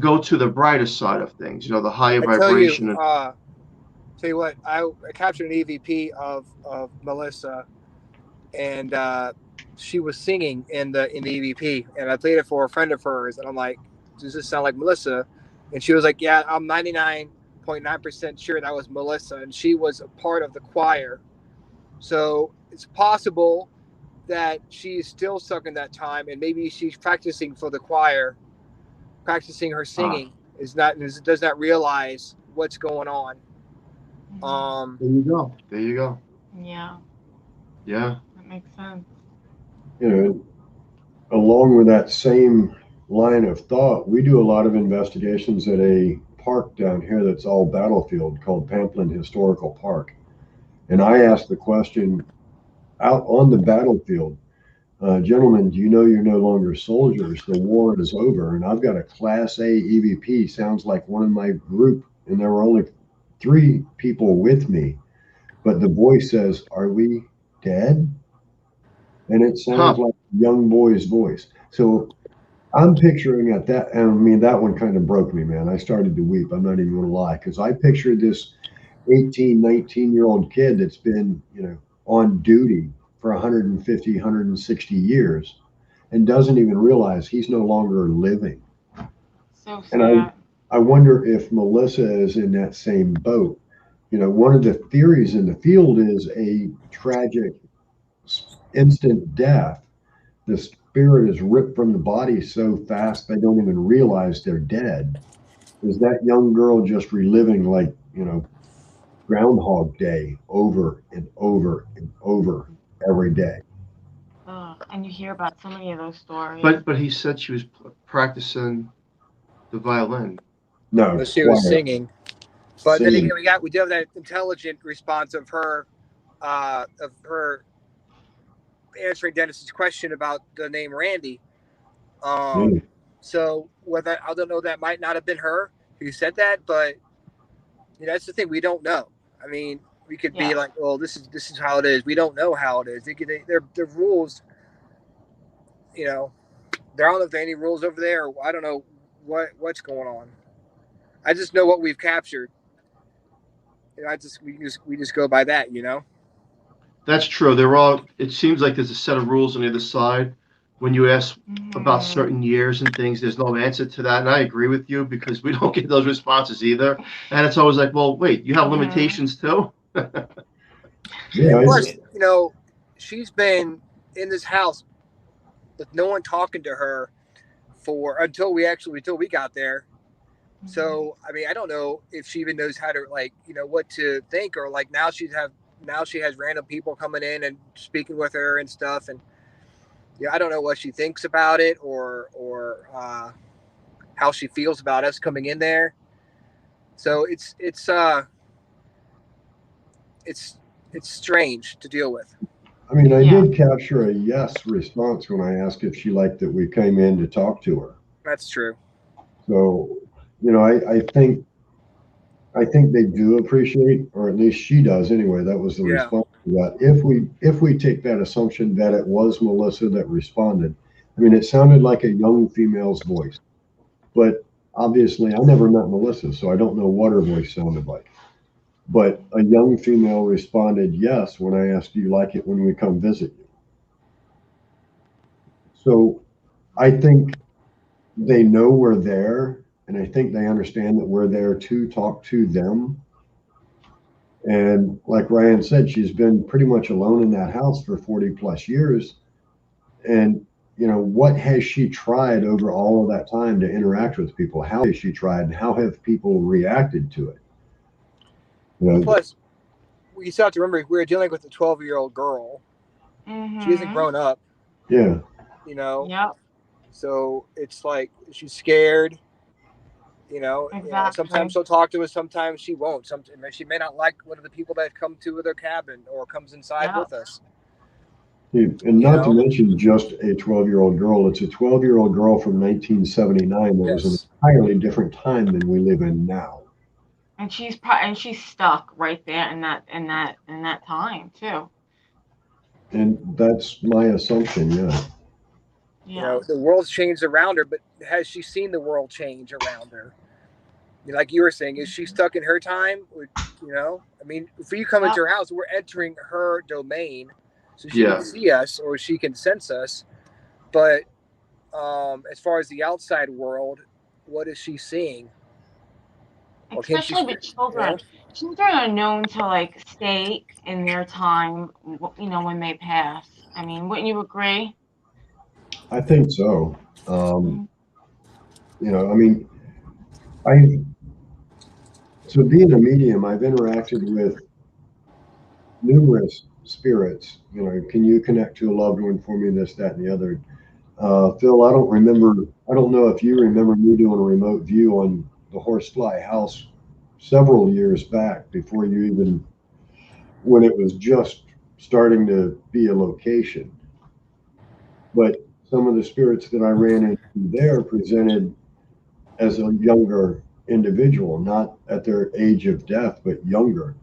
A: go to the brighter side of things? The higher
C: I tell you,
A: vibration.
C: tell you what, I captured an EVP of Melissa, and she was singing in the EVP, and I played it for a friend of hers, and I'm like, does this sound like Melissa? And she was like, yeah, I'm 99.9% sure that was Melissa, and she was a part of the choir. So it's possible that she's still stuck in that time, and maybe she's practicing for the choir, practicing her singing, does not realize what's going on.
A: There you go. There you go.
B: Yeah.
A: Yeah.
B: That makes sense.
D: Along with that same line of thought, we do a lot of investigations at a park down here that's all battlefield called Pamplin Historical Park. And I asked the question out on the battlefield, gentlemen, do you know you're no longer soldiers? The war is over. And I've got a Class A EVP, sounds like one of my group, and there were only 3 people with me. But the voice says, are we dead? And it sounds like a young boy's voice. So I'm picturing at that, and I mean, that one kind of broke me, man. I started to weep. I'm not even going to lie, because I pictured this 18, 19-year-old kid that's been, on duty for 150, 160 years and doesn't even realize he's no longer living.
B: So
D: And
B: sad.
D: I wonder if Melissa is in that same boat. One of the theories in the field is a tragic instant death. The spirit is ripped from the body so fast they don't even realize they're dead. Is that young girl just reliving, like, Groundhog Day over and over and over every day?
B: And you hear about so many of those stories.
A: But he said she was practicing the violin.
D: No,
C: But she was
D: choir,
C: singing. But then
D: singing.
C: again, we do have that intelligent response of her answering Dennis's question about the name Randy.
D: Yeah.
C: So whether, I don't know, that might not have been her who said that, but that's the thing, we don't know. I mean, we could be like, well, this is how it is. We don't know how it is. Their rules, there aren't know if there are any rules over there. I don't know what's going on. I just know what we've captured. We just go by that.
A: That's true. It seems like there's a set of rules on the other side. When you ask about certain years and things, there's no answer to that. And I agree with you because we don't get those responses either. And it's always like, well, wait, you have limitations too?
D: Yeah,
C: Plus, she's been in this house with no one talking to her until we got there. So I mean, I don't know if she even knows how to what to think, or like now she has random people coming in and speaking with her and stuff, and I don't know what she thinks about it, or how she feels about us coming in there. So it's strange to deal with.
D: I mean, I
B: Yeah.
D: did capture a yes response when I asked if she liked that we came in to talk to her.
C: That's true.
D: So, I think they do appreciate, or at least she does anyway. That was the
C: Yeah.
D: response to that. If we take that assumption that it was Melissa that responded, I mean, it sounded like a young female's voice, but obviously I never met Melissa, so I don't know what her voice sounded like. But a young female responded yes when I asked, "Do you like it when we come visit you?" So I think they know we're there, and I think they understand that we're there to talk to them. And like Ryan said, she's been pretty much alone in that house for 40 plus years. And, what has she tried over all of that time to interact with people? How has she tried, and how have people reacted to it? You know,
C: Plus, you still have to remember we're dealing with a 12-year-old girl. She isn't grown up,
D: yeah.
B: Yep.
C: So it's like she's scared. Sometimes
B: Exactly.
C: she'll talk to us, sometimes she won't. Sometimes she may not like one of the people that come to their cabin or comes inside
B: Yep.
C: with us.
D: And
C: You
D: not to
C: know.
D: mention just a 12-year-old girl. It's a 12-year-old girl from 1979 that was an
C: Yes.
D: entirely different time than we live in now.
B: And she's stuck right there in that time too.
D: And that's my assumption, yeah.
B: Yeah.
C: The world's changed around her, but has she seen the world change around her? Like you were saying, is she stuck in her time? I mean, if we come into
B: Yep.
C: her house, we're entering her domain, so she can
A: Yeah.
C: see us or she can sense us. But as far as the outside world, what is she seeing? Or can she?
B: Especially with
C: You know?
B: children. Children are known to like stay in their time, when they pass. I mean, wouldn't you agree?
D: I think so.
B: Mhm.
D: I mean, I so being a medium, I've interacted with numerous spirits. Can you connect to a loved one for me? This, that, and the other. Phil, I don't remember. I don't know if you remember me doing a remote view on the Horsefly house several years back before you even, when it was just starting to be a location. But some of the spirits that I ran into there presented as a younger individual, not at their age of death, but younger.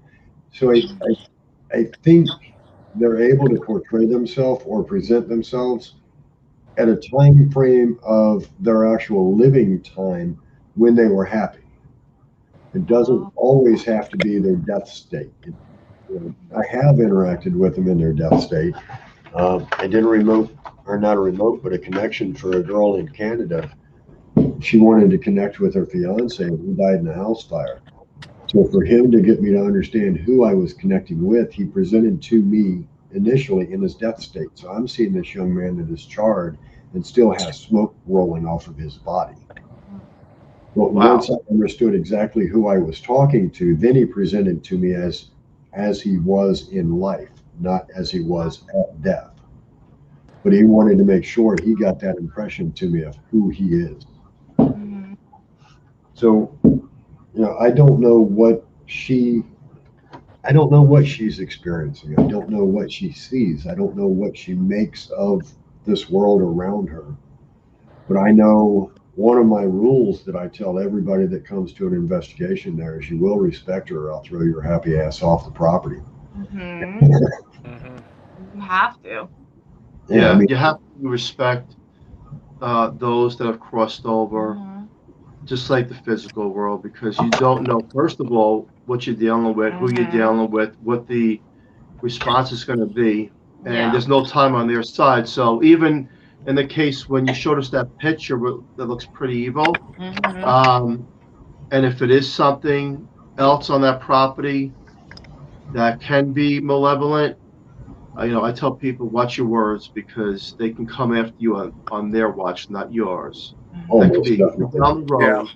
D: So I think they're able to portray themselves or present themselves at a time frame of their actual living time when they were happy. It doesn't
B: Oh.
D: always have to be their death state. I have interacted with them in their death state. I did a remote, or not a remote, but a connection for a girl in Canada. She wanted to connect with her fiance who died in a house fire. So for him to get me to understand who I was connecting with, he presented to me initially in his death state. So I'm seeing this young man that is charred and still has smoke rolling off of his body. But once
A: Wow.
D: I understood exactly who I was talking to, then he presented to me as he was in life, not as he was at death. But he wanted to make sure he got that impression to me of who he is.
B: Mhm.
D: So, I don't know what she's experiencing. I don't know what she sees. I don't know what she makes of this world around her. But I know one of my rules that I tell everybody that comes to an investigation there is you will respect her or I'll throw your happy ass off the property.
B: Mhm.
C: Mm-hmm.
B: You have to.
D: Yeah, I
A: Yeah.
D: mean,
A: You have to respect those that have crossed over,
B: Mhm.
A: just like the physical world, because you don't know, first of all, what you're dealing with, who you're
B: Mhm.
A: dealing with, what the response is going to be, and
B: Yeah.
A: there's no time on their side. So even in the case when you showed us that picture that looks pretty evil,
B: Mhm.
A: um, and if it is something else on that property that can be malevolent, I tell people watch your words because they can come after you on their watch, not yours. That could
D: almost
A: be
B: Mhm.
D: definitely.
A: down the
C: Yeah.
A: road.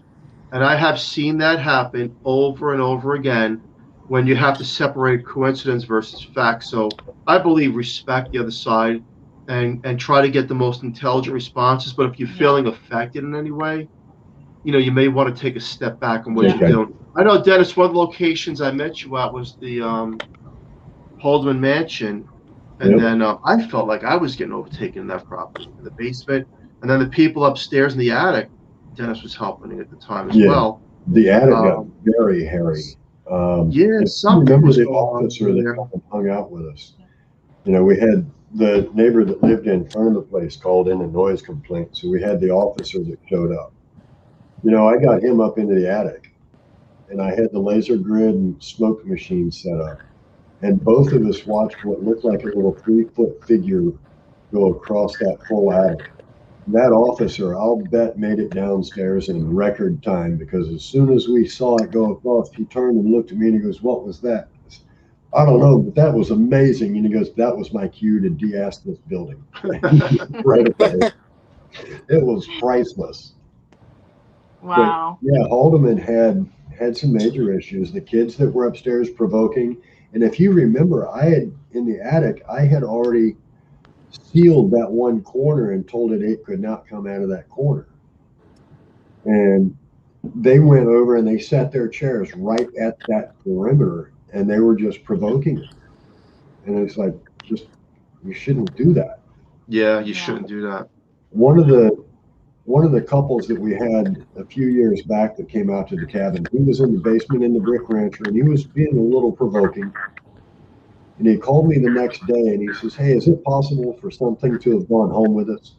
A: And I have seen that happen over and over again when you have to separate coincidence versus fact. So I believe respect the other side and try to get the most intelligent responses. But if you're feeling affected in any way, you may want to take a step back on what you're doing. I know, Dennis, one of the locations I met you at was the Haldeman Mansion. And then I felt like I was getting overtaken in that property, in the basement. And then the people upstairs in the attic, Dennis was helping at the time as well.
D: The attic got very hairy.
A: Something was
D: the
A: going on
D: officer
A: there.
D: that hung out with us. We had the neighbor that lived in front of the place called in a noise complaint. So we had the officer that showed up. I got him up into the attic, and I had the laser grid and smoke machine set up. And both of us watched what looked like a little 3-foot figure go across that full attic. That officer, I'll bet, made it downstairs in record time, because as soon as we saw it go across, he turned and looked at me and he goes, "What was that?" I don't know, but that was amazing. And he goes, "That was my cue to de-ask this building." Right away. It was priceless.
B: Wow.
D: But, yeah, Haldeman had some major issues. The kids that were upstairs provoking. And if you remember, in the attic, I had already sealed that one corner and told it could not come out of that corner. And they went over and they sat their chairs right at that perimeter, and they were just provoking it. And it's like, you shouldn't do that.
A: Yeah, you shouldn't do that.
D: One of the couples that we had a few years back that came out to the cabin, he was in the basement in the brick rancher, and he was being a little provoking. And he called me the next day and he says, "Hey, is it possible for something to have gone home with us?"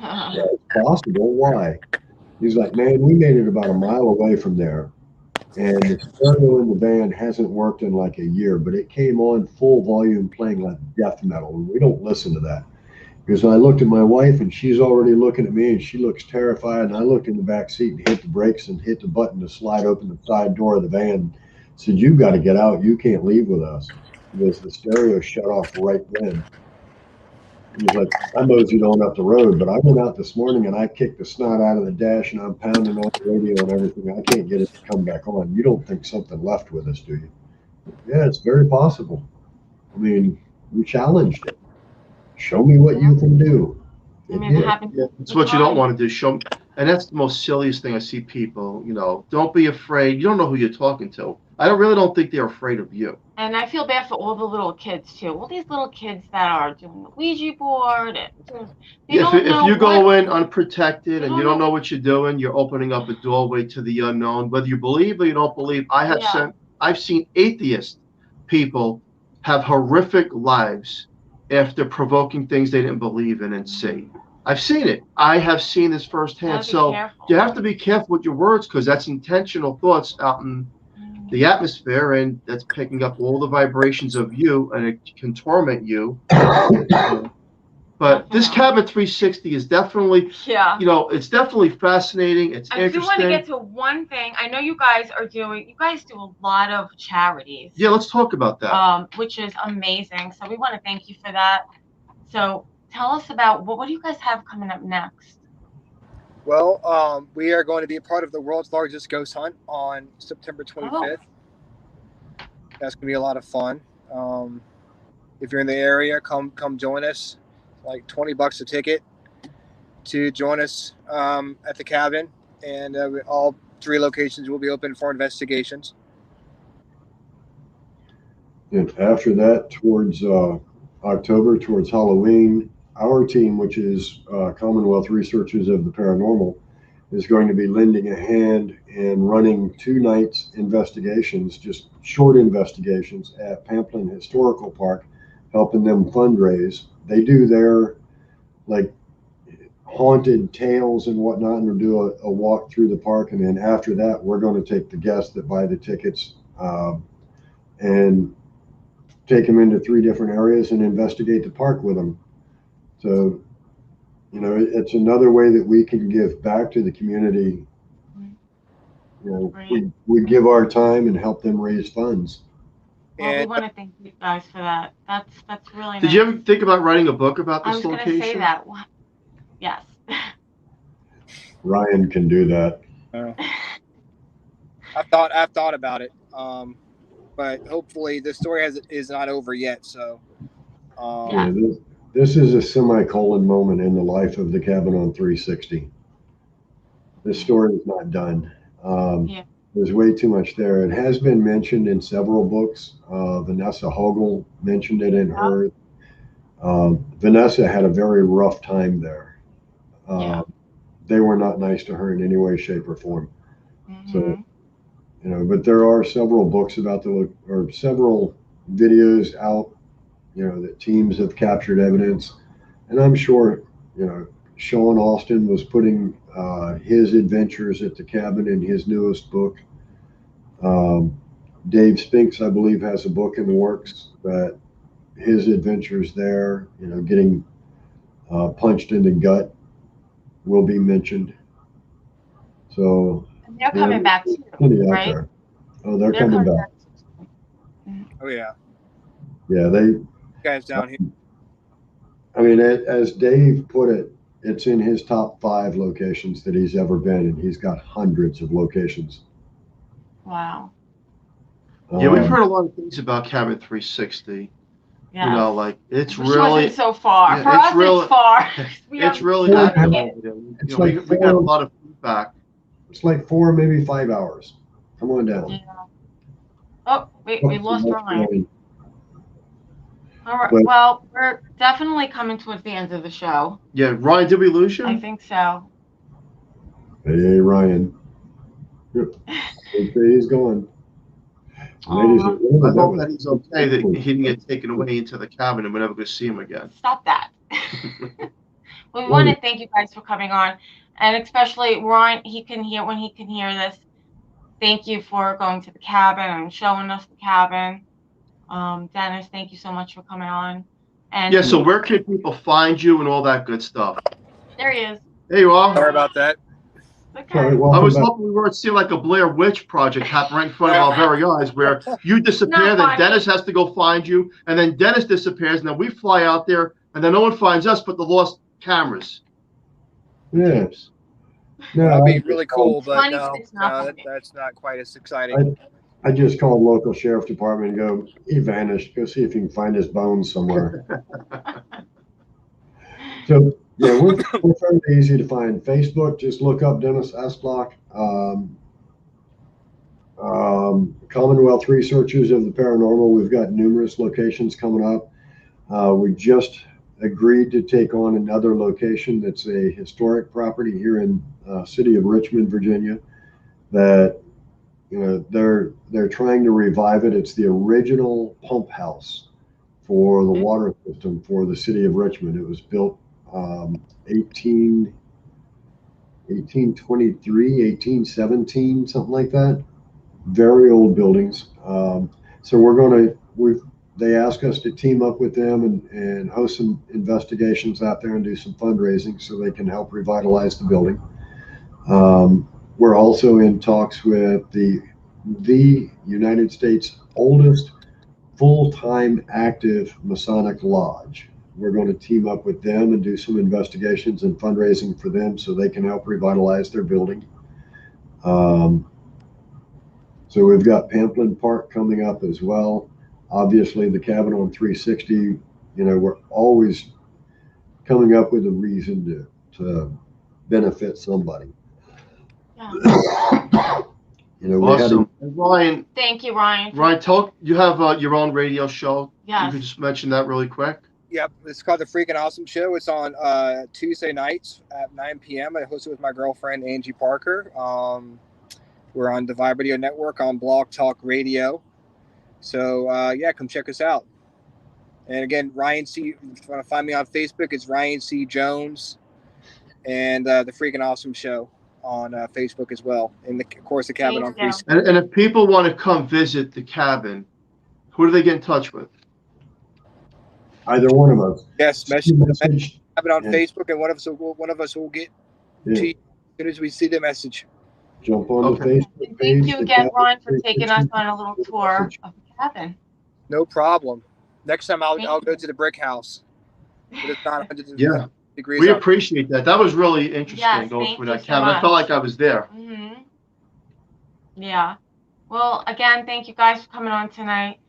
D: Yeah, it's possible. Why? He's like, "Man, we made it about a mile away from there, and the stereo in the van hasn't worked in like a year, but it came on full volume playing like death metal, and we don't listen to that." Because I looked at my wife and she's already looking at me and she looks terrified, and I looked in the back seat and hit the brakes and hit the button to slide open the side door of the van. Said, "You've got to get out. You can't leave with us." Because the stereo shut off right then. He was like, "I moseyed on up the road, but I went out this morning and I kicked the snot out of the dash and I'm pounding on the radio and everything. I can't get it to come back on. You don't think something left with us, do you?" Yeah, it's very possible. I mean, we challenged it. Show me what you can do.
A: It's what you don't want to do. Show me. And that's the most silliest thing I see people, don't be afraid. You don't know who you're talking to. I really don't think they're afraid of you.
B: And I feel bad for all the little kids too. All these little kids that are doing the Ouija board.
A: If you go in unprotected and you don't know what you're doing, you're opening up a doorway to the unknown. Whether you believe or you don't believe, I've seen atheist people have horrific lives after provoking things they didn't believe in and see. I've seen it. I have seen this firsthand. So you have to be careful with your words, because that's intentional thoughts out in the atmosphere, and that's picking up all the vibrations of you, and it can torment you. But this Cabin 360 is definitely, it's definitely fascinating. It's interesting.
B: I do want to get to one thing. I know you guys do a lot of charities.
A: Yeah, let's talk about that.
B: Which is amazing. So we want to thank you for that. So tell us about what do you guys have coming up next?
C: Well, we are going to be a part of the world's largest ghost hunt on September 25th. That's going to be a lot of fun. If you're in the area, come join us. Like $20 a ticket to join us at the cabin, and all 3 locations will be open for investigations.
D: And after that, towards October, towards Halloween, our team, which is Commonwealth Researchers of the Paranormal, is going to be lending a hand in running 2 nights investigations, just short investigations at Pamplin Historical Park, helping them fundraise. They do their haunted tales and whatnot, and we'll do a walk through the park. And then after that, we're going to take the guests that buy the tickets and take them into 3 different areas and investigate the park with them. So, it's another way that we can give back to the community. We give our time and help them raise funds.
B: Well, we want to thank you guys for that. That's really nice.
A: Did you ever think about writing a book about this location?
B: I was going to say that. Yes.
D: Ryan can do that.
C: I've thought about it. But hopefully the story is not over yet. So,
D: Yeah, this is a semicolon moment in the life of the Cabin on 360. This story is not done.
B: Yeah.
D: There's way too much there. It has been mentioned in several books. Vanessa Hogel mentioned it in hers. Vanessa had a very rough time there.
B: Yeah.
D: They were not nice to her in any way, shape, or form.
B: Mm-hmm.
D: So, but there are several books about or several videos out, that teams have captured evidence. And I'm sure, Sean Austin was putting his adventures at the cabin in his newest book. Dave Spinks, I believe, has a book in the works that his adventures there, getting punched in the gut will be mentioned. So
B: And they're coming back too, right?
D: There. Oh, they're coming back.
C: Oh yeah.
D: Yeah,
C: guys down here.
D: I mean, as Dave put it, it's in his top 5 locations that he's ever been, and he's got hundreds of locations.
B: Wow.
A: Yeah, we've heard a lot of things about Cabin 360.
B: Yeah.
A: Like it's
B: Which
A: really
B: wasn't so far.
A: Yeah,
B: For us, it's far.
A: It's really active over there. We got a lot of feedback.
D: It's like 4, maybe 5 hours. Come on down.
B: Yeah. Oh, we lost Ryan. All right.
D: But,
B: well, we're definitely coming towards the end of the show.
A: Yeah, Ryan, did we lose you?
B: I think so.
D: Hey, Ryan. He's gone. Ladies and gentlemen,
A: I hope that he's okay, that he didn't get taken away into the cabin and we're never going to see him again.
B: Stop that. We want to thank you guys for coming on, and especially Ryan. When he can hear this. Thank you for going to the cabin and showing us the cabin. Dennis, thank you so much for coming on. And
A: yeah, so where can people find you and all that good stuff?
B: There he is.
A: There you are.
C: Sorry about that.
B: Okay.
D: Sorry,
A: I was hoping we weren't seeing like a Blair Witch project happen right in front of our very eyes, where you disappear, then Dennis has to go find you, and then Dennis disappears, and then we fly out there, and then no one finds us but the lost cameras.
D: Yeah. No,
C: That'd be really cool, but no,
B: not
C: that's not quite as exciting.
D: I just called local sheriff department and go, he vanished. Go see if you can find his bones somewhere. So, yeah, we're fairly easy to find. Facebook, just look up Dennis Estlock. Commonwealth Researchers of the Paranormal. We've got numerous locations coming up. We just agreed to take on another location that's a historic property here in city of Richmond, Virginia, that they're trying to revive it. It's the original pump house for the water system for the city of Richmond. It was built 1823, 1817, something like that. Very old buildings. So they asked us to team up with them and host some investigations out there and do some fundraising so they can help revitalize the building. We're also in talks with the United States oldest full-time active Masonic lodge. We're going to team up with them and do some investigations and fundraising for them so they can help revitalize their building. So we've got Pamplin Park coming up as well. Obviously, the Cabin on 360, we're always coming up with a reason to benefit somebody.
B: Yeah.
A: Awesome. Ryan.
B: Thank you, Ryan.
A: Ryan, you have your own radio show.
B: Yes.
A: You could just mention that really quick.
C: Yep, it's called The Freaking Awesome Show. It's on Tuesday nights at 9 p.m. I host it with my girlfriend, Angie Parker. We're on the Vibe Radio Network on Blog Talk Radio. So, come check us out. And again, Ryan C. If you want to find me on Facebook, it's Ryan C. Jones and The Freaking Awesome Show on Facebook as well. And, of course, the Cabin on 360.
A: And if people want to come visit the cabin, who do they get in touch with?
D: Either one of us.
C: Yes, message Cabin on Facebook, and one of us will get to you as soon as we see the message.
D: Jump on the Facebook page.
B: Thank you again, Ryan, for taking us on a little tour of the cabin.
C: No problem. Next time I'll go to the brick house. But it's not 100 degrees.
A: We appreciate that. That was really interesting going through that cabin. I felt like I was there.
B: Mm-hmm. Yeah. Well, again, thank you guys for coming on tonight.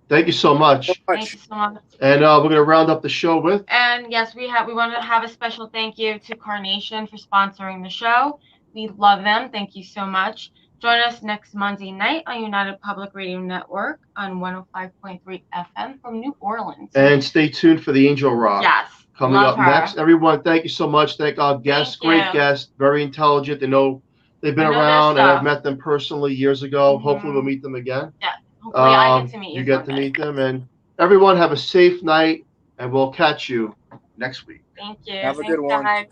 A: Thank you so much.
B: Thank you so much.
A: And we're gonna round up the show with.
B: And yes, we want to have a special thank you to Carnation for sponsoring the show. We love them. Thank you so much. Join us next Monday night on United Public Radio Network on 105.3 FM from New Orleans.
A: And stay tuned for the Angel Rock.
B: Yes.
A: Coming
B: love
A: up
B: her.
A: next. Everyone, thank you so much. Thank our guests.
B: Thank
A: Great
B: you.
A: guests. Very intelligent. They know they've been
B: They know their
A: around, and I've
B: stuff.
A: met them personally years ago.
B: Mhm.
A: Hopefully, we'll meet them again.
B: Yeah. Hopefully, I get to meet you.
A: You get to
B: someday.
A: meet them, and everyone have a safe night, and we'll catch you next week.
B: Thank you.
C: Have a
B: Thanks,
C: good one.
B: guys.